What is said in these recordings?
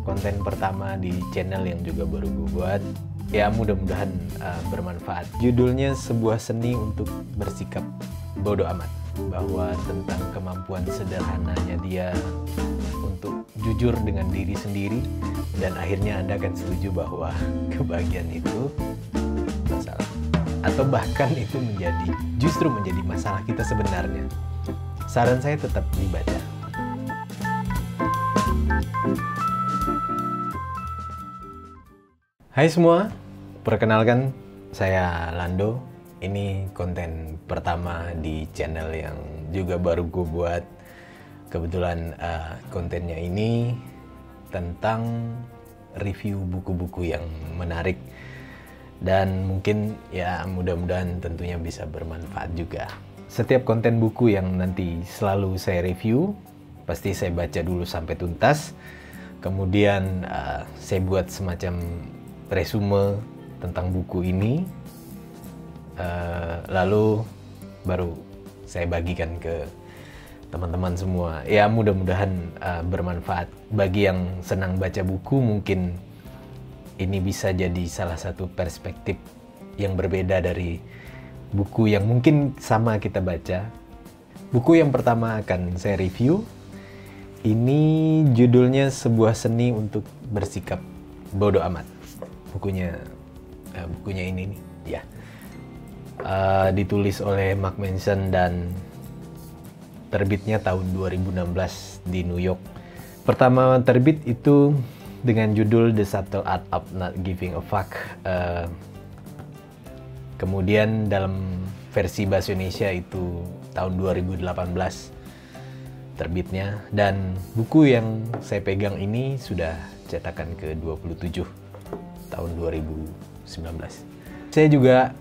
konten pertama di channel yang juga baru gue buat. Ya mudah-mudahan bermanfaat. Judulnya sebuah seni untuk bersikap bodoh amat. Bahwa tentang kemampuan sederhananya dia untuk jujur dengan diri sendiri. Dan akhirnya Anda akan setuju bahwa kebahagiaan itu masalah. Atau bahkan itu justru menjadi masalah kita sebenarnya. Saran saya tetap dibaca. Hai semua, perkenalkan saya Lando. Ini konten pertama di channel yang juga baru gue buat. Kebetulan kontennya ini tentang review buku-buku yang menarik. Dan mungkin ya mudah-mudahan tentunya bisa bermanfaat juga. Setiap konten buku yang nanti selalu saya review, pasti saya baca dulu sampai tuntas. Kemudian saya buat semacam resume tentang buku ini, lalu baru saya bagikan ke teman-teman semua. Ya mudah-mudahan bermanfaat. Bagi yang senang baca buku, mungkin ini bisa jadi salah satu perspektif yang berbeda dari buku yang mungkin sama kita baca. Buku yang pertama akan saya review, ini judulnya Sebuah Seni untuk Bersikap Bodoh Amat. Bukunya ini nih, ya. Ditulis oleh Mark Manson dan terbitnya tahun 2016 di New York. Pertama terbit itu dengan judul The Subtle Art of Not Giving a Fuck. Kemudian dalam versi bahasa Indonesia itu tahun 2018 terbitnya. Dan buku yang saya pegang ini sudah cetakan ke-27 tahun 2019. Saya juga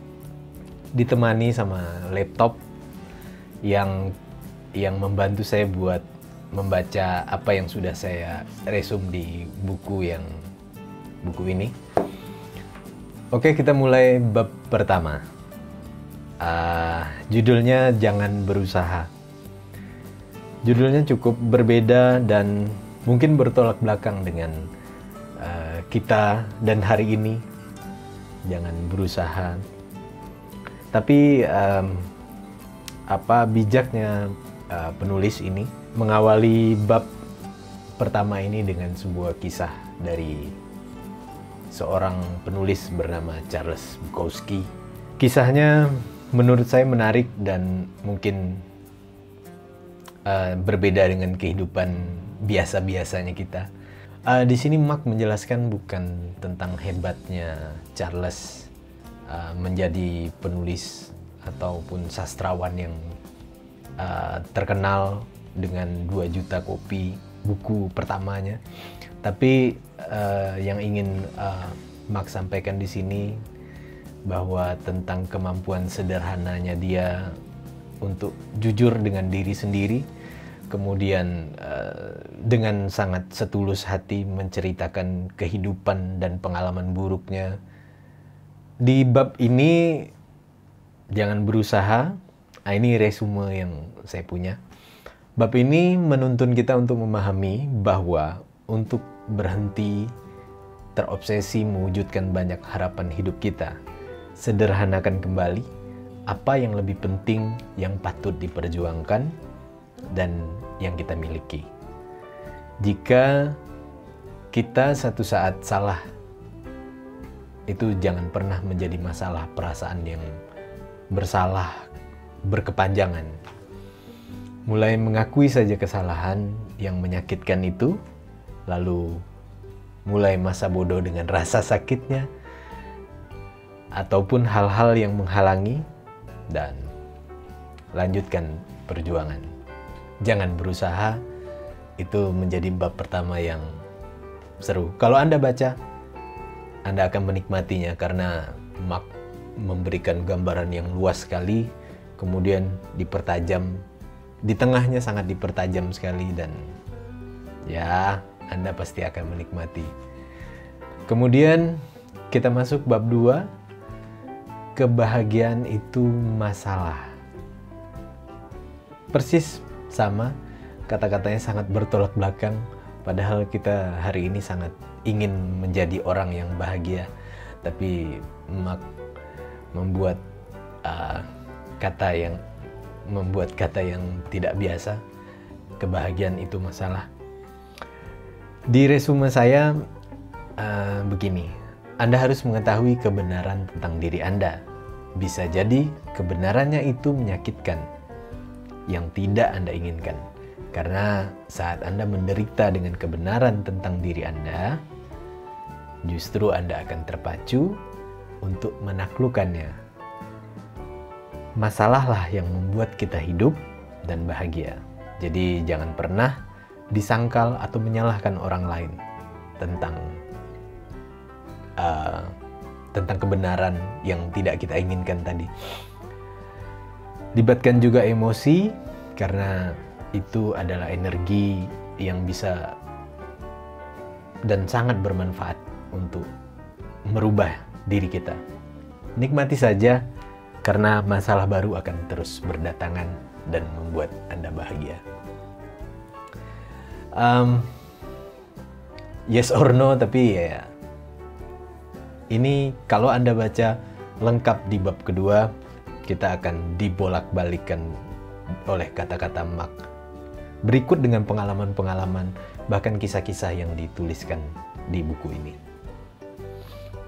ditemani sama laptop yang membantu saya buat membaca apa yang sudah saya resum di buku ini. Oke, kita mulai bab pertama. Judulnya Jangan Berusaha. Judulnya cukup berbeda dan mungkin bertolak belakang dengan kita dan hari ini. Jangan berusaha. Tapi bijaknya penulis ini mengawali bab pertama ini dengan sebuah kisah dari seorang penulis bernama Charles Bukowski. Kisahnya menurut saya menarik dan mungkin berbeda dengan kehidupan biasa-biasanya kita. Di sini Mark menjelaskan bukan tentang hebatnya Charles menjadi penulis ataupun sastrawan yang terkenal dengan 2 juta kopi buku pertamanya, tapi yang ingin Mark sampaikan di sini bahwa tentang kemampuan sederhananya dia untuk jujur dengan diri sendiri, kemudian dengan sangat setulus hati menceritakan kehidupan dan pengalaman buruknya. Di bab ini jangan berusaha. Ini resume yang saya punya. Bab ini menuntun kita untuk memahami bahwa untuk berhenti terobsesi mewujudkan banyak harapan hidup kita, sederhanakan kembali apa yang lebih penting yang patut diperjuangkan dan yang kita miliki. Jika kita satu saat salah, itu jangan pernah menjadi masalah perasaan yang bersalah berkepanjangan. Mulai mengakui saja kesalahan yang menyakitkan itu, lalu mulai masa bodoh dengan rasa sakitnya, ataupun hal-hal yang menghalangi, dan lanjutkan perjuangan. Jangan berusaha, itu menjadi bab pertama yang seru. Kalau Anda baca, Anda akan menikmatinya karena Mark memberikan gambaran yang luas sekali, kemudian dipertajam, di tengahnya sangat dipertajam sekali, dan ya Anda pasti akan menikmati. Kemudian kita masuk bab 2, kebahagiaan itu masalah. Persis sama, kata-katanya sangat bertolak belakang. Padahal kita hari ini sangat ingin menjadi orang yang bahagia, tapi membuat kata yang tidak biasa, kebahagiaan itu masalah. Di resume saya begini, Anda harus mengetahui kebenaran tentang diri Anda. Bisa jadi kebenarannya itu menyakitkan, yang tidak Anda inginkan. Karena saat Anda menderita dengan kebenaran tentang diri Anda, justru Anda akan terpacu untuk menaklukkannya. Masalahlah yang membuat kita hidup dan bahagia. Jadi jangan pernah disangkal atau menyalahkan orang lain tentang kebenaran yang tidak kita inginkan tadi. Libatkan juga emosi, karena itu adalah energi yang bisa dan sangat bermanfaat untuk merubah diri kita. Nikmati saja, karena masalah baru akan terus berdatangan dan membuat Anda bahagia. Yes or no, tapi ya ini kalau Anda baca lengkap di bab kedua, kita akan dibolak-balikkan oleh kata-kata Mark berikut dengan pengalaman-pengalaman, bahkan kisah-kisah yang dituliskan di buku ini.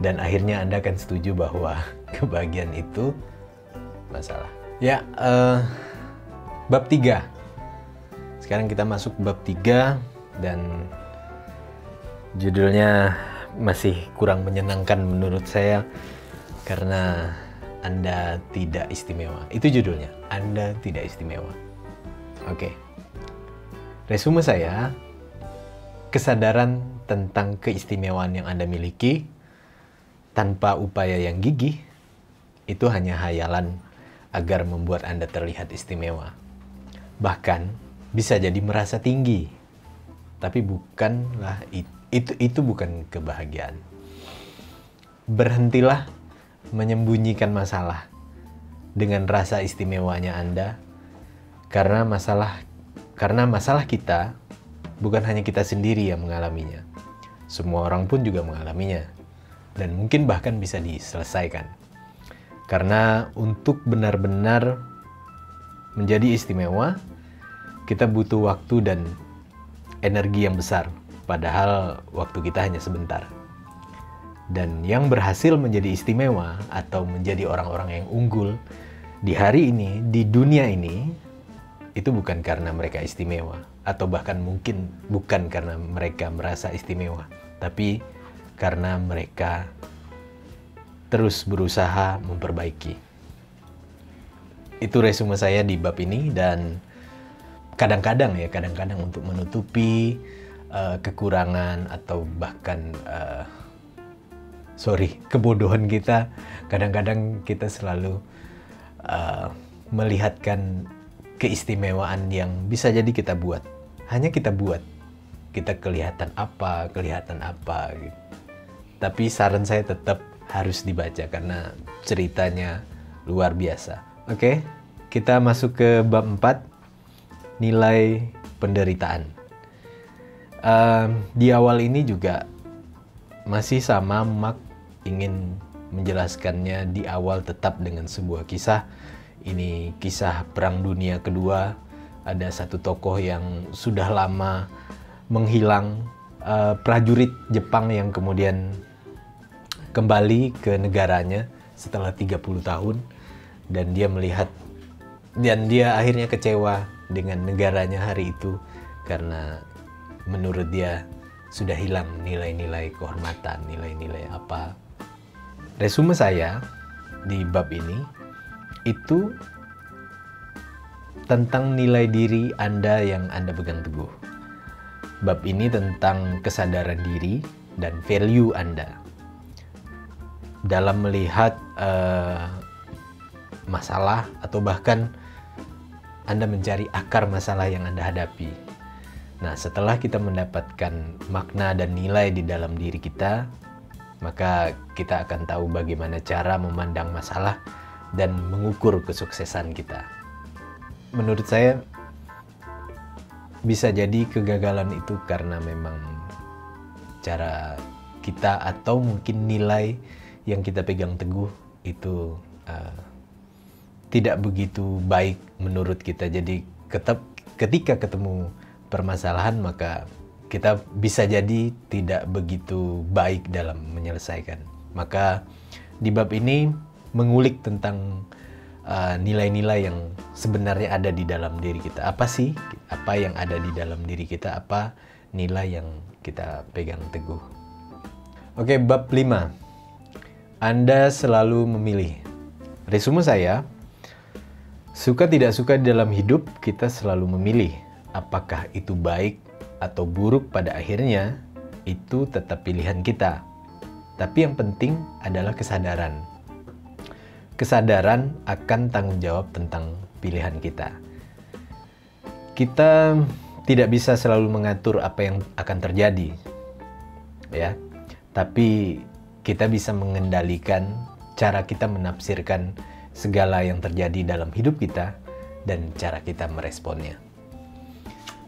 Dan akhirnya Anda akan setuju bahwa kebahagiaan itu masalah. Ya, bab 3. Sekarang kita masuk bab 3 dan judulnya masih kurang menyenangkan menurut saya, karena Anda tidak istimewa. Itu judulnya, Anda tidak istimewa. Oke. Resume saya, kesadaran tentang keistimewaan yang Anda miliki tanpa upaya yang gigih itu hanya hayalan agar membuat Anda terlihat istimewa. Bahkan bisa jadi merasa tinggi. Tapi bukanlah itu bukan kebahagiaan. Berhentilah menyembunyikan masalah dengan rasa istimewanya Anda, karena masalah kita bukan hanya kita sendiri yang mengalaminya. Semua orang pun juga mengalaminya, dan mungkin bahkan bisa diselesaikan. Karena untuk benar-benar menjadi istimewa, kita butuh waktu dan energi yang besar, padahal waktu kita hanya sebentar. Dan yang berhasil menjadi istimewa atau menjadi orang-orang yang unggul di hari ini, di dunia ini, itu bukan karena mereka istimewa, atau bahkan mungkin bukan karena mereka merasa istimewa, tapi karena mereka terus berusaha memperbaiki. Itu resume saya di bab ini, dan kadang-kadang untuk menutupi kekurangan atau bahkan kebodohan kita, kadang-kadang kita selalu melihatkan keistimewaan yang bisa jadi kita buat. Hanya kita buat. Kita kelihatan apa gitu. Tapi saran saya tetap harus dibaca karena ceritanya luar biasa. Oke, kita masuk ke bab 4, nilai penderitaan. Di awal ini juga masih sama, Mark ingin menjelaskannya di awal tetap dengan sebuah kisah. Ini kisah Perang Dunia Kedua. Ada satu tokoh yang sudah lama menghilang, prajurit Jepang yang kemudian kembali ke negaranya setelah 30 tahun. Dan dia akhirnya kecewa dengan negaranya hari itu, karena menurut dia sudah hilang nilai-nilai kehormatan, nilai-nilai apa. Resume saya di bab ini itu tentang nilai diri Anda yang Anda pegang teguh. Bab ini tentang kesadaran diri dan value Anda dalam melihat masalah, atau bahkan Anda mencari akar masalah yang Anda hadapi. Nah, setelah kita mendapatkan makna dan nilai di dalam diri kita, maka kita akan tahu bagaimana cara memandang masalah dan mengukur kesuksesan kita. Menurut saya, bisa jadi kegagalan itu karena memang cara kita atau mungkin nilai yang kita pegang teguh itu tidak begitu baik menurut kita. Jadi ketika ketemu permasalahan maka kita bisa jadi tidak begitu baik dalam menyelesaikan. Maka di bab ini mengulik tentang nilai-nilai yang sebenarnya ada di dalam diri kita. Apa sih? Apa yang ada di dalam diri kita? Apa nilai yang kita pegang teguh? Oke, bab 5. Anda selalu memilih. Resume saya, suka tidak suka di dalam hidup kita selalu memilih. Apakah itu baik atau buruk pada akhirnya, itu tetap pilihan kita. Tapi yang penting adalah kesadaran. Kesadaran akan tanggung jawab tentang pilihan kita. Kita tidak bisa selalu mengatur apa yang akan terjadi, ya. Tapi kita bisa mengendalikan cara kita menafsirkan segala yang terjadi dalam hidup kita dan cara kita meresponnya.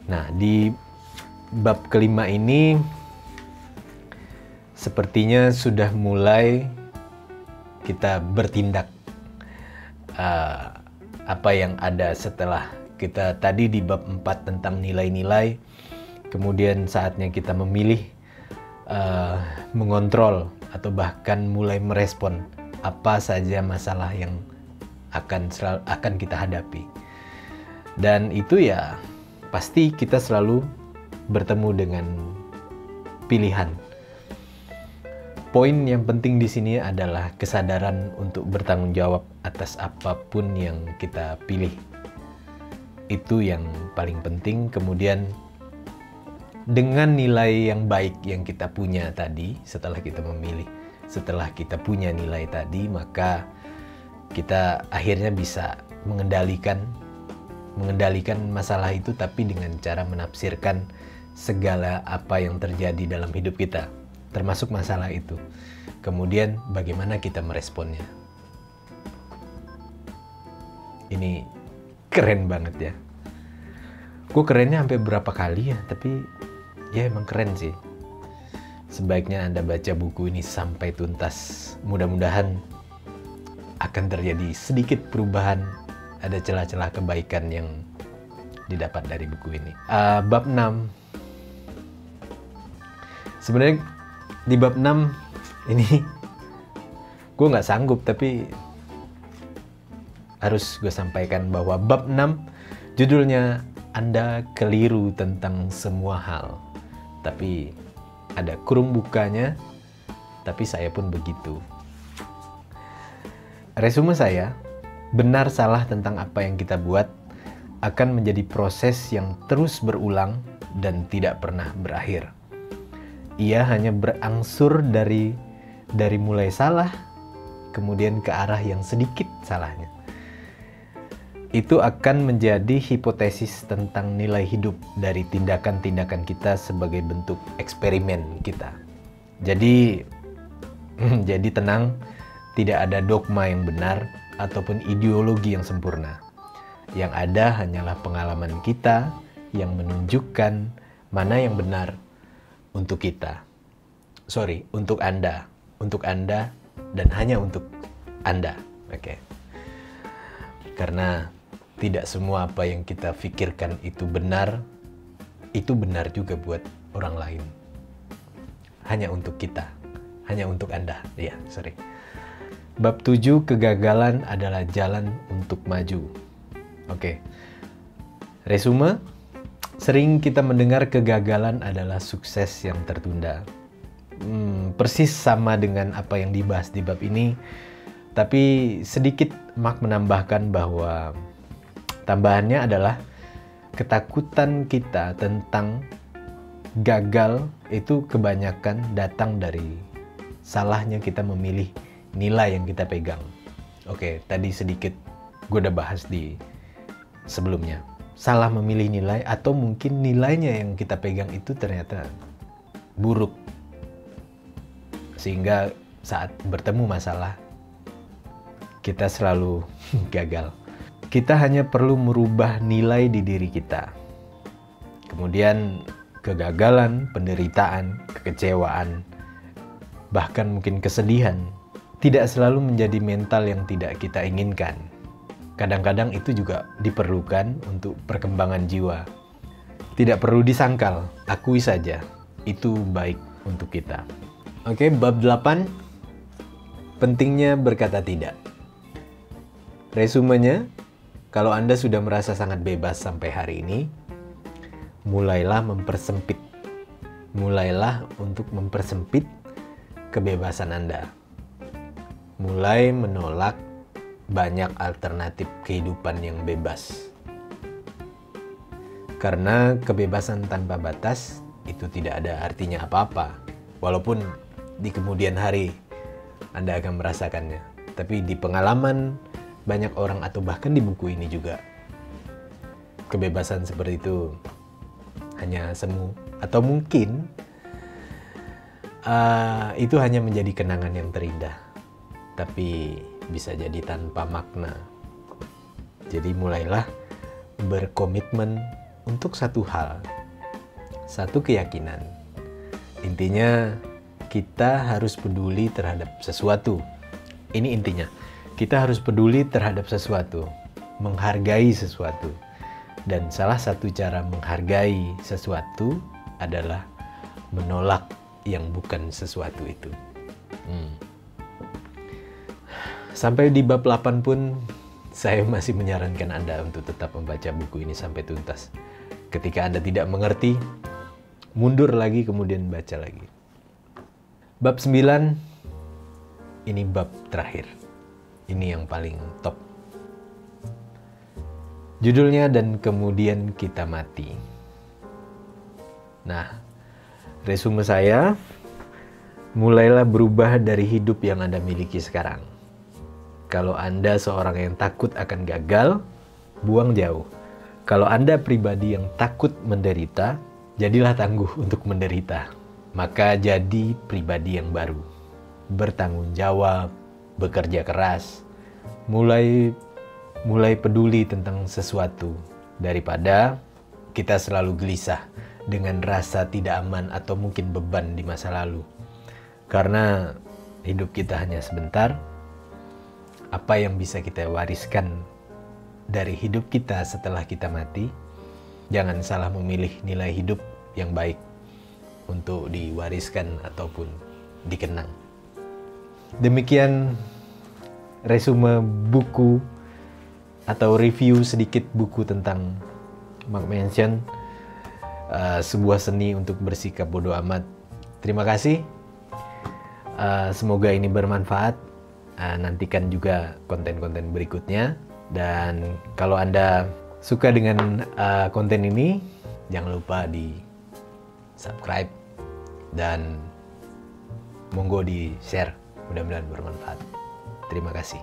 Nah, di bab kelima ini sepertinya sudah mulai kita bertindak. Apa yang ada setelah kita tadi di bab 4 tentang nilai-nilai, kemudian saatnya kita memilih, mengontrol atau bahkan mulai merespon apa saja masalah yang akan kita hadapi. Dan itu ya pasti kita selalu bertemu dengan pilihan. Poin yang penting di sini adalah kesadaran untuk bertanggung jawab atas apapun yang kita pilih. Itu yang paling penting. Kemudian dengan nilai yang baik yang kita punya tadi, setelah kita memilih, setelah kita punya nilai tadi, maka kita akhirnya bisa mengendalikan masalah itu, tapi dengan cara menafsirkan segala apa yang terjadi dalam hidup kita, termasuk masalah itu. Kemudian bagaimana kita meresponnya. Ini keren banget ya. Gue kerennya sampai berapa kali ya, tapi ya emang keren sih. Sebaiknya Anda baca buku ini sampai tuntas. Mudah-mudahan akan terjadi sedikit perubahan, ada celah-celah kebaikan yang didapat dari buku ini. Bab 6. Sebenarnya di bab 6 ini gue nggak sanggup, tapi harus gue sampaikan bahwa bab 6 judulnya Anda keliru tentang semua hal. Tapi ada kurung bukanya, tapi saya pun begitu. Resume saya, benar salah tentang apa yang kita buat akan menjadi proses yang terus berulang dan tidak pernah berakhir. Ia hanya berangsur dari mulai salah, kemudian ke arah yang sedikit salahnya. Itu akan menjadi hipotesis tentang nilai hidup dari tindakan-tindakan kita sebagai bentuk eksperimen kita. Jadi tenang, tidak ada dogma yang benar ataupun ideologi yang sempurna. Yang ada hanyalah pengalaman kita yang menunjukkan mana yang benar untuk kita. Untuk Anda. Untuk Anda dan hanya untuk Anda. Oke. Karena tidak semua apa yang kita pikirkan itu benar juga buat orang lain. Hanya untuk kita. Hanya untuk Anda. Bab 7, kegagalan adalah jalan untuk maju. Oke. Resume, sering kita mendengar kegagalan adalah sukses yang tertunda. Persis sama dengan apa yang dibahas di bab ini, tapi sedikit Mark menambahkan bahwa tambahannya adalah ketakutan kita tentang gagal itu kebanyakan datang dari salahnya kita memilih nilai yang kita pegang. Oke, tadi sedikit gue udah bahas di sebelumnya. Salah memilih nilai atau mungkin nilainya yang kita pegang itu ternyata buruk. Sehingga saat bertemu masalah, kita selalu gagal. Kita hanya perlu merubah nilai di diri kita. Kemudian kegagalan, penderitaan, kekecewaan, bahkan mungkin kesedihan tidak selalu menjadi mental yang tidak kita inginkan. Kadang-kadang itu juga diperlukan untuk perkembangan jiwa. Tidak perlu disangkal, akui saja. Itu baik untuk kita. Oke, bab 8. Pentingnya berkata tidak. Resumenya, kalau Anda sudah merasa sangat bebas sampai hari ini, mulailah mempersempit. Mulailah untuk mempersempit kebebasan Anda. Mulai menolak banyak alternatif kehidupan yang bebas. Karena kebebasan tanpa batas itu tidak ada artinya apa-apa. Walaupun di kemudian hari Anda akan merasakannya. Tapi di pengalaman banyak orang atau bahkan di buku ini juga, kebebasan seperti itu hanya semu. Atau mungkin itu hanya menjadi kenangan yang terindah. Tapi bisa jadi tanpa makna. Jadi mulailah berkomitmen untuk satu hal, satu keyakinan. Intinya kita harus peduli terhadap sesuatu. Ini intinya, kita harus peduli terhadap sesuatu, menghargai sesuatu. Dan salah satu cara menghargai sesuatu adalah menolak yang bukan sesuatu itu. Sampai di bab 8 pun saya masih menyarankan Anda untuk tetap membaca buku ini sampai tuntas. Ketika Anda tidak mengerti, mundur lagi kemudian baca lagi. Bab 9, ini bab terakhir. Ini yang paling top. Judulnya "Dan Kemudian Kita Mati". Nah, resume saya, mulailah berubah dari hidup yang Anda miliki sekarang. Kalau Anda seorang yang takut akan gagal, buang jauh. Kalau Anda pribadi yang takut menderita, jadilah tangguh untuk menderita. Maka jadi pribadi yang baru. Bertanggung jawab, bekerja keras, mulai peduli tentang sesuatu. Daripada kita selalu gelisah dengan rasa tidak aman atau mungkin beban di masa lalu. Karena hidup kita hanya sebentar. Apa yang bisa kita wariskan dari hidup kita setelah kita mati? Jangan salah memilih nilai hidup yang baik untuk diwariskan ataupun dikenang. Demikian resume buku atau review sedikit buku tentang Mark Manson, sebuah seni untuk bersikap bodoh amat. Terima kasih. Semoga ini bermanfaat. Nantikan juga konten-konten berikutnya. Dan kalau Anda suka dengan konten ini, jangan lupa di subscribe dan monggo di share. Mudah-mudahan bermanfaat. Terima kasih.